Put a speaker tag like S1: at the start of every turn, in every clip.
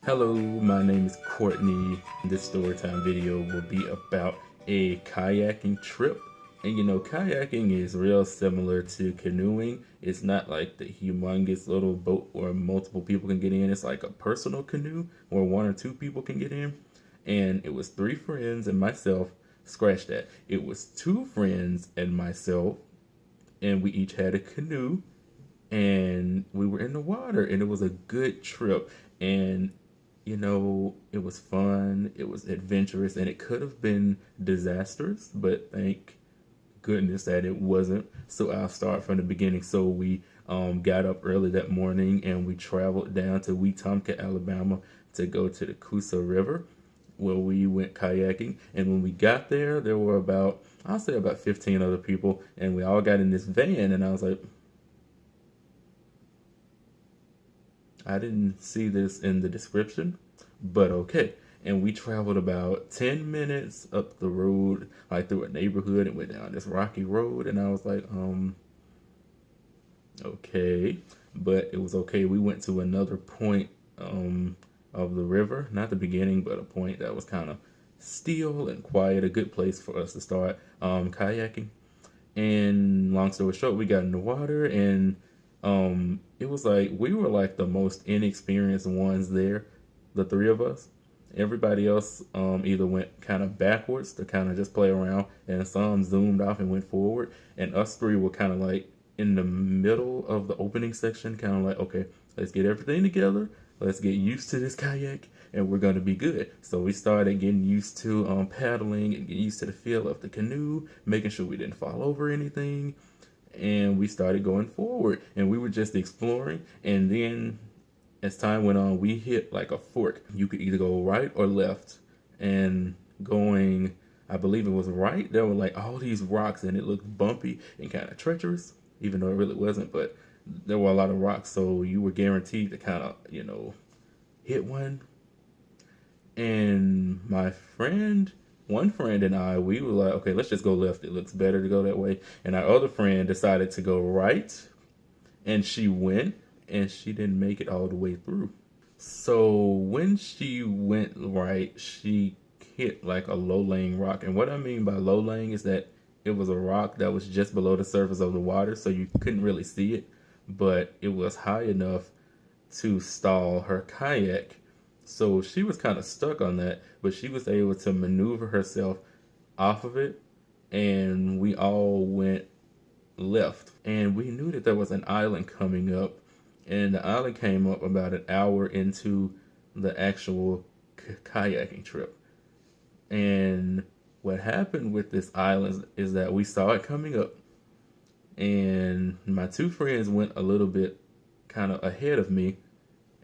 S1: Hello, my name is Courtney. This Storytime video will be about a kayaking trip. And kayaking is real similar to canoeing. It's not like the humongous little boat where multiple people can get in. It's like a personal canoe where one or two people can get in. And it was three friends and myself. Scratch that. It was two friends and myself, and we each had a canoe, and we were in the water, and it was a good trip. And it was fun, it was adventurous, and it could have been disastrous, but thank goodness that it wasn't. So I'll start from the beginning. So we got up early that morning and we traveled down to Wetumpka, Alabama to go to the Coosa River where we went kayaking. And when we got there, there were I'll say about 15 other people, and we all got in this van. And I was like, I didn't see this in the description, but okay. And we traveled about 10 minutes up the road, like through a neighborhood, and went down this rocky road. And I was like, okay. But it was okay. We went to another point of the river, not the beginning, but a point that was kind of still and quiet, a good place for us to start kayaking. And long story short, we got in the water, and it was like we were like the most inexperienced ones there, the three of us. Everybody else either went kind of backwards to kind of just play around, and some zoomed off and went forward. And us three were kind of like in the middle of the opening section, kind of like, okay, let's get everything together. Let's get used to this kayak, and we're gonna be good. So we started getting used to paddling and getting used to the feel of the canoe, making sure we didn't fall over anything. And we started going forward, and we were just exploring. And then as time went on, we hit like a fork. You could either go right or left. And going, I believe it was right, there were like all these rocks, and it looked bumpy and kind of treacherous, even though it really wasn't. But there were a lot of rocks, so you were guaranteed to kind of, hit one. And one friend and I, we were like, okay, let's just go left. It looks better to go that way. And our other friend decided to go right, and she went, and she didn't make it all the way through. So when she went right, she hit like a low laying rock. And what I mean by low laying is that it was a rock that was just below the surface of the water, so you couldn't really see it, but it was high enough to stall her kayak. So she was kind of stuck on that, but she was able to maneuver herself off of it, and we all went left. And we knew that there was an island coming up, and the island came up about an hour into the actual kayaking trip. And what happened with this island is that we saw it coming up, and my two friends went a little bit kind of ahead of me,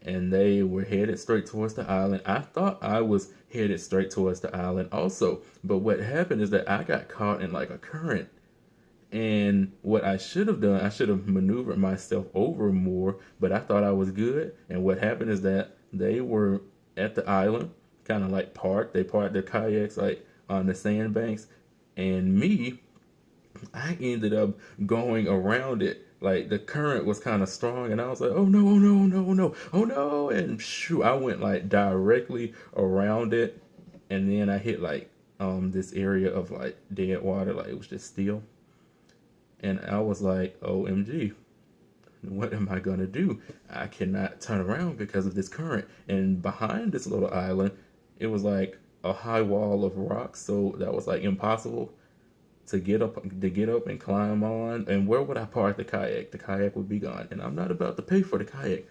S1: and they were headed straight towards the island. I thought I was headed straight towards the island also, but what happened is that I got caught in like a current. And what I should have done, I should have maneuvered myself over more, but I thought I was good. And what happened is that they were at the island, kind of like parked. They parked their kayaks like on the sandbanks, and me, I ended up going around it. Like the current was kind of strong, and I was like, "Oh no, oh no, oh no, oh no, oh no!" And shoo, I went like directly around it, and then I hit like this area of like dead water, like it was just still, and I was like, "OMG, what am I gonna do? I cannot turn around because of this current." And behind this little island, it was like a high wall of rocks, so that was like impossible to get up and climb on. And where would I park the kayak? The kayak would be gone, and I'm not about to pay for the kayak.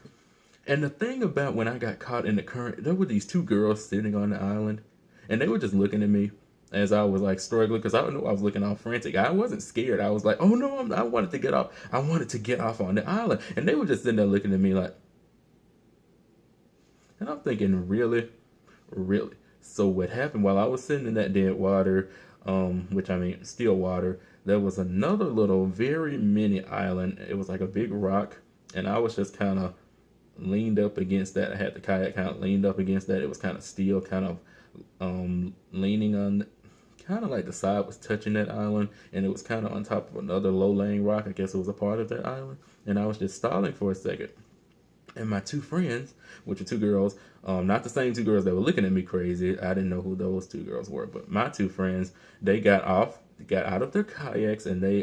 S1: And the thing about when I got caught in the current, there were these two girls sitting on the island, and they were just looking at me as I was like struggling, because I knew I was looking all frantic. I wasn't scared. I was like, oh no, I wanted to get off. I wanted to get off on the island, and they were just sitting there looking at me like, and I'm thinking, really, really. So what happened while I was sitting in that dead water, which I mean still water, there was another little very mini island. It was like a big rock, and I was just kind of leaned up against that. I had the kayak kind of leaned up against that. It was kind of still, kind of leaning on, kind of like the side was touching that island, and it was kind of on top of another low laying rock. I guess it was a part of that island, and I was just stalling for a second. And my two friends, which are two girls, not the same two girls that were looking at me crazy. I didn't know who those two girls were, but my two friends, they got out of their kayaks, and they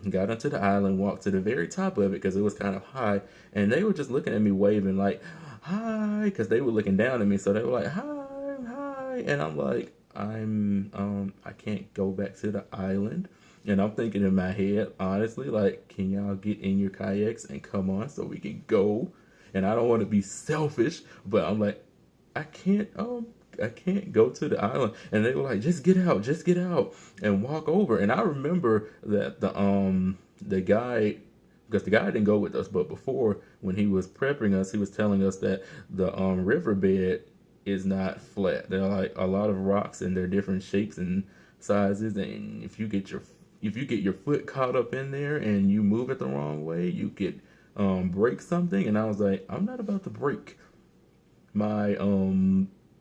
S1: got onto the island, walked to the very top of it because it was kind of high, and they were just looking at me, waving like hi, because they were looking down at me, so they were like hi, hi, and I'm like I can't go back to the island. And I'm thinking in my head, honestly, like, can y'all get in your kayaks and come on so we can go? And I don't want to be selfish, but I'm like, I can't I can't go to the island. And they were like, just get out and walk over. And I remember that the guy, because the guy didn't go with us, but before, when he was prepping us, he was telling us that the riverbed is not flat. There are like a lot of rocks, and they're different shapes and sizes, and if you get your foot caught up in there and you move it the wrong way, you could break something. And I was like, I'm not about to break my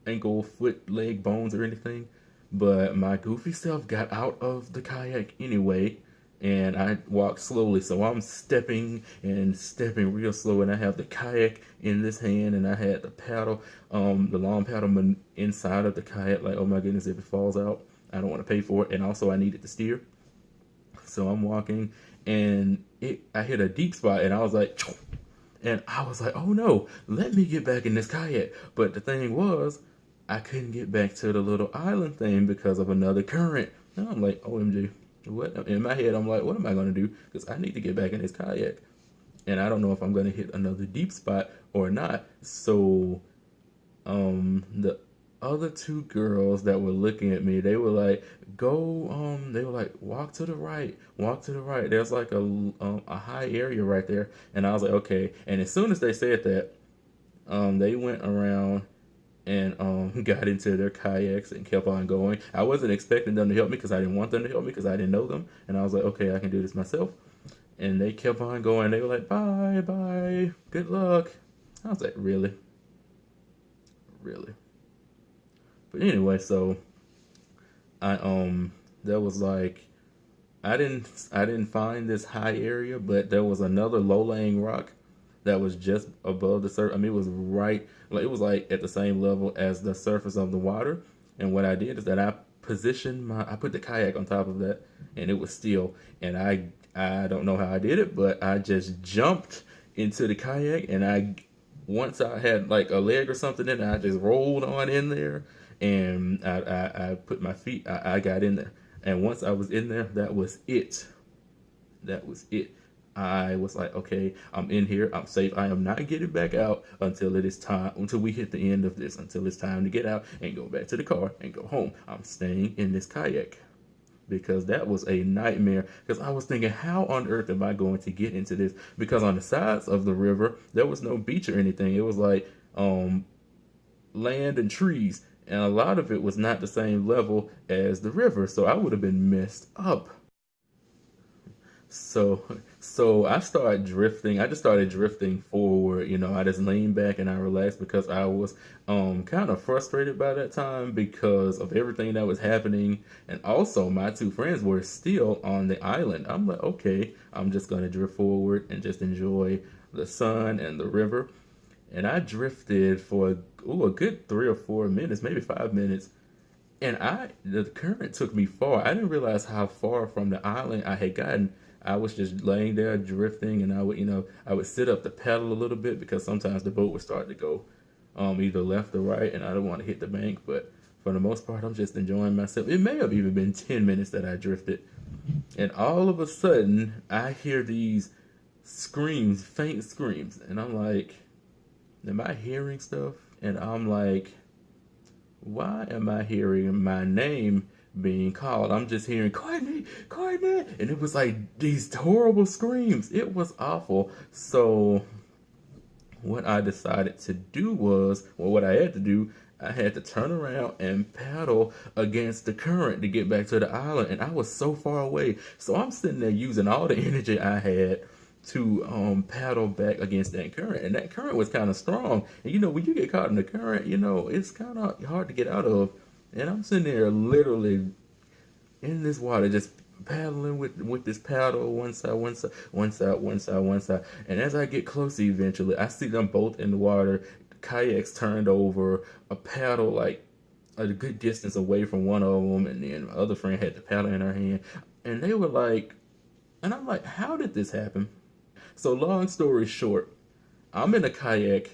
S1: ankle, foot, leg, bones, or anything. But my goofy self got out of the kayak anyway, and I walked slowly. So I'm stepping and stepping real slow, and I have the kayak in this hand, and I had the paddle, the long paddle inside of the kayak. Like, oh my goodness, if it falls out, I don't want to pay for it. And also, I needed to steer. So I'm walking, and I hit a deep spot, and I was like, and I was like, oh no, let me get back in this kayak. But the thing was, I couldn't get back to the little island thing because of another current. And I'm like, OMG, what? In my head, I'm like, what am I going to do? Because I need to get back in this kayak. And I don't know if I'm going to hit another deep spot or not. So the other two girls that were looking at me, they were like, they were like, walk to the right, walk to the right. There's like a high area right there. And I was like, okay. And as soon as they said that, they went around and got into their kayaks and kept on going. I wasn't expecting them to help me because I didn't want them to help me because I didn't know them. And I was like, okay, I can do this myself. And they kept on going. They were like, bye, bye, good luck. I was like, really? Really? But anyway, so I there was like I didn't find this high area, but there was another low laying rock that was just above the surface. I mean, it was right, like it was like at the same level as the surface of the water. And what I did is that I put the kayak on top of that, and it was still. And I don't know how I did it, but I just jumped into the kayak, and once I had like a leg or something in it, I just rolled on in there, and I put my feet. I got in there, and once I was in there, that was it. That was it. I was like, okay, I'm in here. I'm safe. I am not getting back out until it is time, until we hit the end of this, until it's time to get out and go back to the car and go home. I'm staying in this kayak because that was a nightmare. Because I was thinking, how on earth am I going to get into this? Because on the sides of the river, there was no beach or anything. It was like land and trees. And a lot of it was not the same level as the river. So I would have been messed up. So I started drifting. I just started drifting forward. I just leaned back and I relaxed because I was kind of frustrated by that time because of everything that was happening, and also my two friends were still on the island. I'm like, okay, I'm just gonna drift forward and just enjoy the sun and the river. And I drifted for a good 3 or 4 minutes, maybe 5 minutes, and the current took me far. I didn't realize how far from the island I had gotten. I was just laying there drifting, and I would sit up to paddle a little bit because sometimes the boat would start to go either left or right, and I don't want to hit the bank. But for the most part, I'm just enjoying myself. It may have even been 10 minutes that I drifted, and all of a sudden, I hear these screams, faint screams, and I'm like, am I hearing stuff? And I'm like, why am I hearing my name being called? I'm just hearing Courtney, Courtney, and it was like these horrible screams. It was awful. So what I decided to do was, well, what I had to do, I had to turn around and paddle against the current to get back to the island, and I was so far away. So I'm sitting there using all the energy I had to paddle back against that current, and that current was kind of strong. And when you get caught in the current, it's kind of hard to get out of. And I'm sitting there literally in this water, just paddling with this paddle, one side, one side, one side, one side, one side. And as I get close, eventually, I see them both in the water. Kayaks turned over, a paddle like a good distance away from one of them, and then my other friend had the paddle in her hand, and they were like, and I'm like, how did this happen? So long story short, I'm in a kayak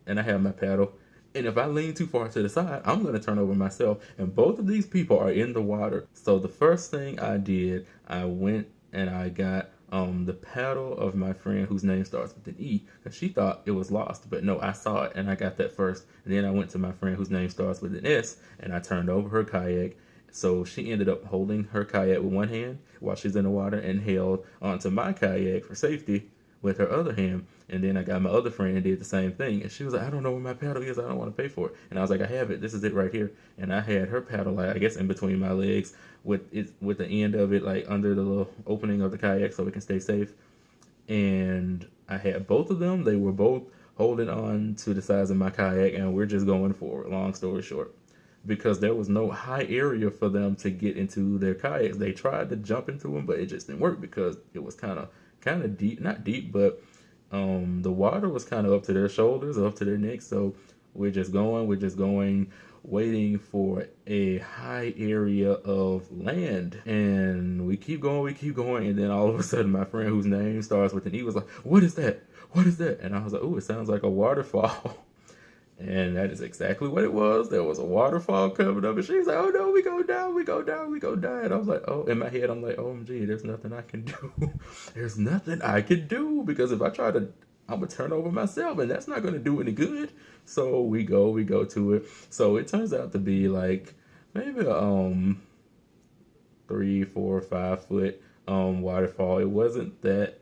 S1: and I have my paddle. And if I lean too far to the side, I'm going to turn over myself. And both of these people are in the water. So the first thing I did, I went and I got the paddle of my friend whose name starts with an E, because she thought it was lost. But no, I saw it and I got that first. And then I went to my friend whose name starts with an S and I turned over her kayak. So she ended up holding her kayak with one hand while she's in the water and held onto my kayak for safety with her other hand. And then I got my other friend and did the same thing. And she was like, I don't know where my paddle is. I don't want to pay for it. And I was like, I have it. This is it right here. And I had her paddle, like, I guess, in between my legs with the end of it, like, under the little opening of the kayak so it can stay safe. And I had both of them. They were both holding on to the sides of my kayak, and we're just going for it, long story short. Because there was no high area for them to get into their kayaks. They tried to jump into them, but it just didn't work because it was kind of deep, not deep, but the water was kind of up to their shoulders, up to their necks. So we're just going, waiting for a high area of land. And we keep going. And then all of a sudden, my friend whose name starts with an E was like, what is that? What is that? And I was like, oh, it sounds like a waterfall. And that is exactly what it was. There was a waterfall coming up, and she was like, "Oh no, we go down, we go down, we go down." And I was like, "Oh!" In my head, I'm like, "OMG, there's nothing I can do. There's nothing I can do because if I try to, I'm gonna turn over myself, and that's not gonna do any good." So we go to it. So it turns out to be like maybe a 3, 4, 5 foot waterfall. It wasn't that,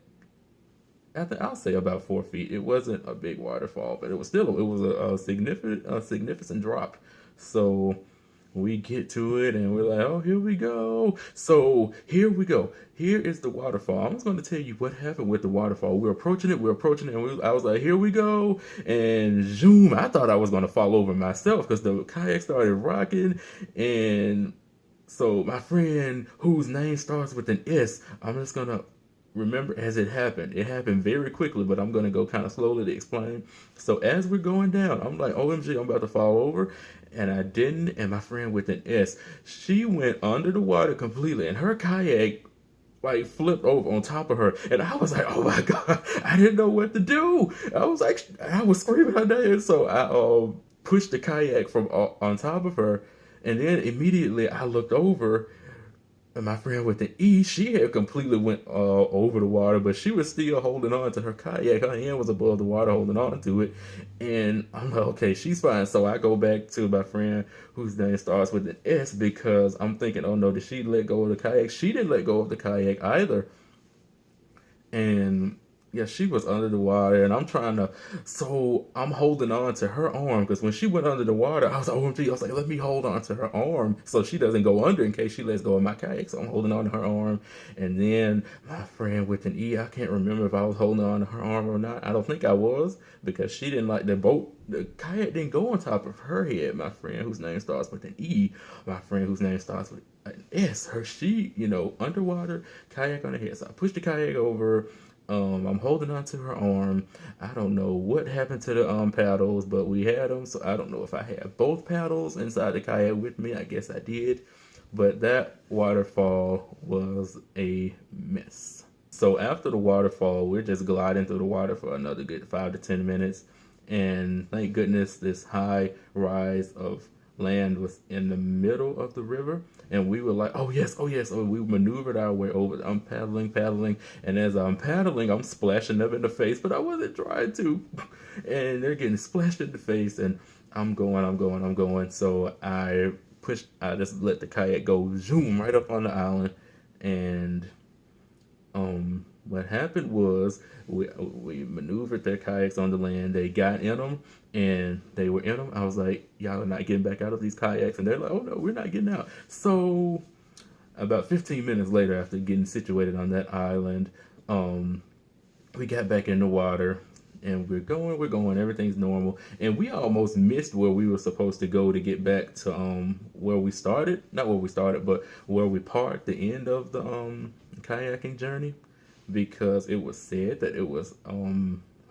S1: I'll say about 4 feet. It wasn't a big waterfall, but it was a significant drop. So we get to it and we're like, oh, here we go. So here we go. Here is the waterfall. I'm just going to tell you what happened with the waterfall. We're approaching it, and I was like, here we go. And zoom, I thought I was going to fall over myself because the kayak started rocking. And so my friend whose name starts with an S, I'm just going to remember as it happened. It happened very quickly, but I'm going to go kind of slowly to explain. So as we're going down, I'm like, OMG, I'm about to fall over. And I didn't. And my friend with an S, she went under the water completely, and her kayak like flipped over on top of her. And I was like, oh my God, I didn't know what to do. I was screaming her name. So I pushed the kayak from on top of her. And then immediately I looked over, and my friend with the E, she had completely went over the water, but she was still holding on to her kayak. Her hand was above the water, holding on to it. And I'm like, okay, she's fine. So I go back to my friend whose name starts with an S because I'm thinking, oh no, did she let go of the kayak? She didn't let go of the kayak either. And yeah, she was under the water, and so I'm holding on to her arm because when she went under the water, I was like, OMG, I was like, let me hold on to her arm so she doesn't go under in case she lets go of my kayak. So I'm holding on to her arm, and then my friend with an E, I can't remember if I was holding on to her arm or not. I don't think I was because she didn't like the kayak didn't go on top of her head. My friend whose name starts with an E, my friend whose name starts with an S, underwater, kayak on her head. So I pushed the kayak over. I'm holding on to her arm. I don't know what happened to the paddles, but we had them. So I don't know if I had both paddles inside the kayak with me. I guess I did. But that waterfall was a mess. So after the waterfall, we're just gliding through the water for another good 5 to 10 minutes. And thank goodness this high rise of land was in the middle of the river, and we were like, oh yes, oh yes. So we maneuvered our way over. I'm paddling, and as I'm paddling, I'm splashing them in the face, but I wasn't trying to. And they're getting splashed in the face, and I'm going. So I just let the kayak go zoom right up on the island. And what happened was we maneuvered their kayaks on the land. They got in them, and they were in them. I was like, y'all are not getting back out of these kayaks. And they're like, oh no, we're not getting out. So about 15 minutes later, after getting situated on that island, we got back in the water. and we're going, everything's normal. And we almost missed where we were supposed to go to get back to where we started. Not where we started, but where we parked the end of the kayaking journey, because it was said that it was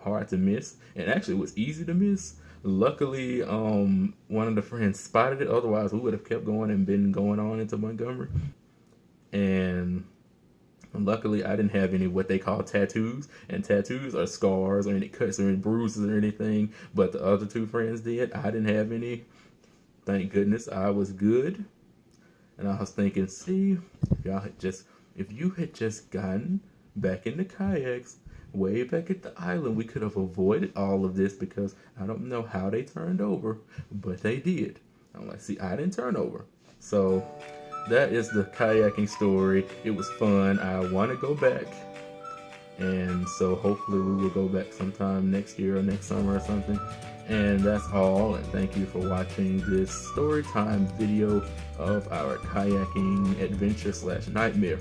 S1: hard to miss, and actually it was easy to miss. Luckily, one of the friends spotted it. Otherwise, we would have kept going and been going on into Montgomery. And luckily, I didn't have any what they call tattoos, and tattoos are scars or any cuts or any bruises or anything. But the other two friends did. I didn't have any. Thank goodness, I was good. And I was thinking, see, if you had just gotten back in the kayaks way back at the island, we could have avoided all of this, because I don't know how they turned over, but they did. I'm like, see, I didn't turn over. So that is the kayaking story. It was fun. I want to go back. And so hopefully we will go back sometime next year or next summer or something. And that's all. And thank you for watching this story time video of our kayaking adventure / nightmare.